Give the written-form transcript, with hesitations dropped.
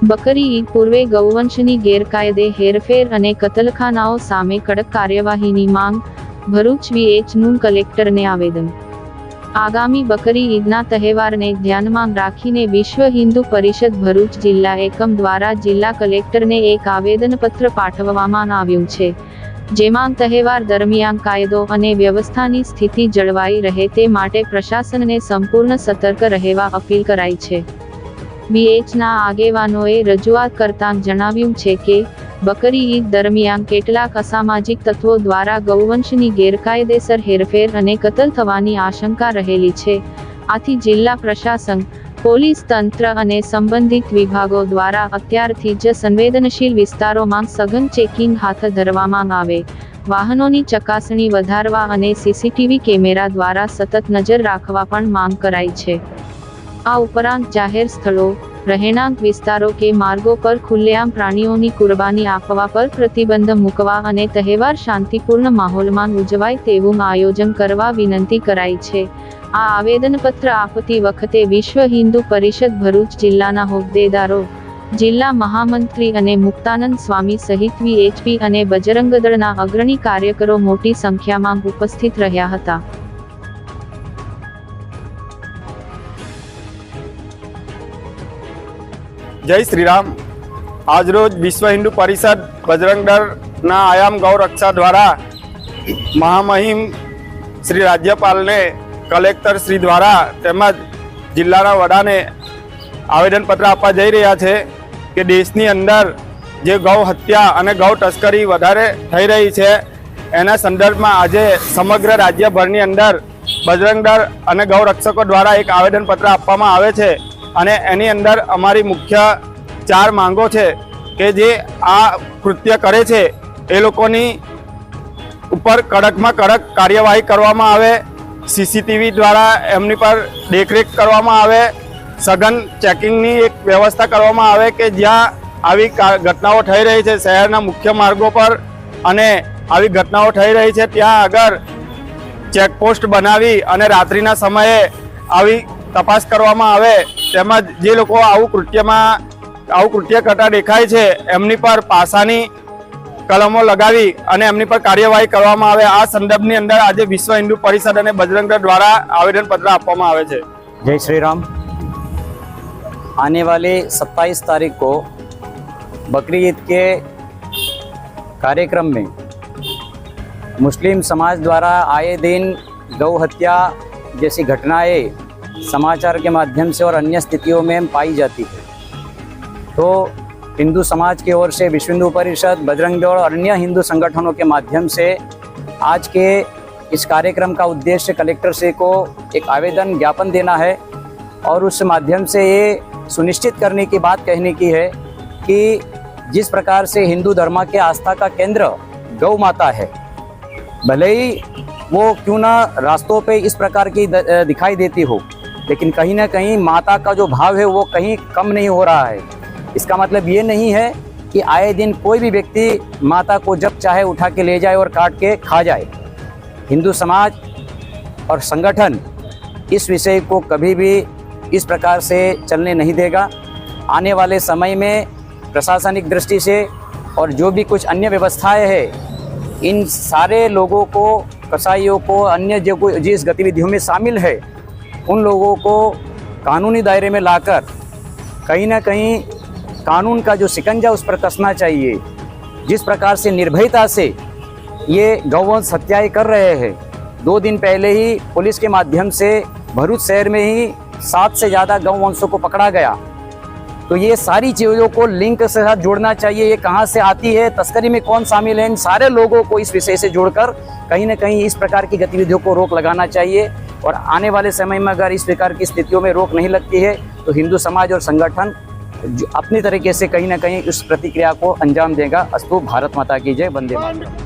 બકરી ઈદ પૂર્વે ગૌવંશની ગેરકાયદે હેરફેર અને કતલખાનાઓ સામે કડક કાર્યવાહીની માંગ, ભરૂચ VH-નું કલેક્ટરને આવેદન। આગામી બકરી ઈદના તહેવારને ધ્યાનમાં રાખીને વિશ્વ હિન્દુ પરિષદ ભરૂચ જિલ્લા એકમ દ્વારા જિલ્લા કલેક્ટરને એક આવેદનપત્ર પાઠવવામાં આવ્યું છે, જેમાં તહેવાર દરમિયાન કાયદો અને વ્યવસ્થાની સ્થિતિ જળવાઈ રહે તે માટે પ્રશાસનને સંપૂર્ણ સતર્ક રહેવા અપીલ કરાઈ છે। VH-ના આગેવાનોએ રજૂઆત કરતાં જણાવ્યું છે કે બકરી ઈદ દરમિયાન કેટલાક અસામાજિક તત્વો દ્વારા ગૌવંશની ગેરકાયદેસર હેરફેર અને કતલ થવાની આશંકા રહેલી છે, આથી જિલ્લા પ્રશાસન, પોલીસ તંત્ર અને સંબંધિત વિભાગો દ્વારા અત્યારથી જ સંવેદનશીલ વિસ્તારોમાં સઘન ચેકિંગ હાથ ધરવામાં આવે, વાહનોની ચકાસણી વધારવા અને CCTV કેમેરા દ્વારા સતત નજર રાખવા પણ માંગ કરાઈ છે। આ ઉપરાંત જાહેર સ્થળો, રહેણાંક વિસ્તારો કે માર્ગો પર ખુલ્લેઆમ પ્રાણીઓની કુરબાની આપવા પર પ્રતિબંધ મૂકવા અને તહેવાર શાંતિપૂર્ણ માહોલમાં ઉજવાય તેવું આયોજન કરવા વિનંતી કરાઈ છે। આ આવેદનપત્ર આપતી વખતે વિશ્વ હિન્દુ પરિષદ ભરૂચ જિલ્લાના હોદ્દેદારો, જિલ્લા મહામંત્રી અને મુક્તાનંદ સ્વામી સહિત VHP અને બજરંગ દળના અગ્રણી કાર્યકરો મોટી સંખ્યામાં ઉપસ્થિત રહ્યા હતા। जय श्री राम। आज रोज विश्व हिंदू परिषद बजरंग दल आयाम गौ रक्षा द्वारा महामहिम श्री राज्यपाल ने कलेक्टर श्री द्वारा तेमज जिल्लाना वडाने आवेदन पत्र आपवा जई रह्या छे कि देशनी अंदर जे गौ हत्या अने गौ तस्करी वधारे थई रही छे एना संदर्भमां आजे समग्र राज्यभरनी अंदर बजरंग दल अने गौ रक्षको द्वारा एक आवेदन पत्र आपवामां आवे छे અને એની અંદર અમારી મુખ્ય 4 માંગો છે કે જે આ કૃત્ય કરે છે એ લોકોની ઉપર કડકમાં કડક કાર્યવાહી કરવામાં આવે, CCTV દ્વારા એમની પર દેખરેખ કરવામાં આવે, સઘન ચેકિંગની એક વ્યવસ્થા કરવામાં આવે કે જ્યાં આવી ઘટનાઓ થઈ રહી છે શહેરના મુખ્ય માર્ગો પર અને આવી ઘટનાઓ થઈ રહી છે ત્યાં આગળ ચેકપોસ્ટ બનાવી અને રાત્રિના સમયે આવી તપાસ કરવામાં આવે, તેમજ જે લોકો આવું કૃત્ય કરતા દેખાય છે એમની પર પાસાની કલમો લગાવી અને એમની પર કાર્યવાહી કરવામાં આવે। આ સંદર્ભની અંદર આજે વિશ્વ હિન્દુ પરિષદ અને બજરંગ દળ द्वारा आवेदन पत्र આપવામાં આવે છે। जय श्री राम। आने वाले 27 तारीख को बकरी ईद के कार्यक्रम में मुस्लिम समाज द्वारा आए दिन गौ हत्या जैसी घटनाएं समाचार के माध्यम से और अन्य स्थितियों में पाई जाती है, तो हिंदू समाज की ओर से विश्व हिंदू परिषद, बजरंग दल और अन्य हिंदू संगठनों के माध्यम से आज के इस कार्यक्रम का उद्देश्य कलेक्टर श्री को एक आवेदन ज्ञापन देना है और उस माध्यम से ये सुनिश्चित करने की बात कहने की है कि जिस प्रकार से हिंदू धर्म के आस्था का केंद्र गौ माता है, भले ही वो क्यों ना रास्तों पे इस प्रकार की दिखाई देती हो, लेकिन कहीं ना कहीं माता का जो भाव है वो कहीं कम नहीं हो रहा है। इसका मतलब ये नहीं है कि आए दिन कोई भी व्यक्ति माता को जब चाहे उठा के ले जाए और काट के खा जाए। हिंदू समाज और संगठन इस विषय को कभी भी इस प्रकार से चलने नहीं देगा। आने वाले समय में प्रशासनिक दृष्टि से और जो भी कुछ अन्य व्यवस्थाएं हैं, इन सारे लोगों को, कसाईयों को, अन्य जो जिस गतिविधियों में शामिल है उन लोगों को कानूनी दायरे में लाकर कहीं ना कहीं कानून का जो शिकंजा उस पर कसना चाहिए। जिस प्रकार से निर्भयता से ये गौवंश हत्याएं कर रहे हैं, 2 दिन पहले ही पुलिस के माध्यम से भरूच शहर में ही 7 से ज़्यादा गौवंशों को पकड़ा गया, तो ये सारी चीज़ों को लिंक से साथ जोड़ना चाहिए। ये कहाँ से आती है, तस्करी में कौन शामिल है, इन सारे लोगों को इस विषय से जोड़कर कहीं ना कहीं इस प्रकार की गतिविधियों को रोक लगाना चाहिए। और आने वाले समय में अगर इस प्रकार की स्थितियों में रोक नहीं लगती है तो हिंदू समाज और संगठन अपनी तरीके से कहीं ना कहीं उस प्रतिक्रिया को अंजाम देगा। अस्तु। भारत माता की जय। वंदे मातरम।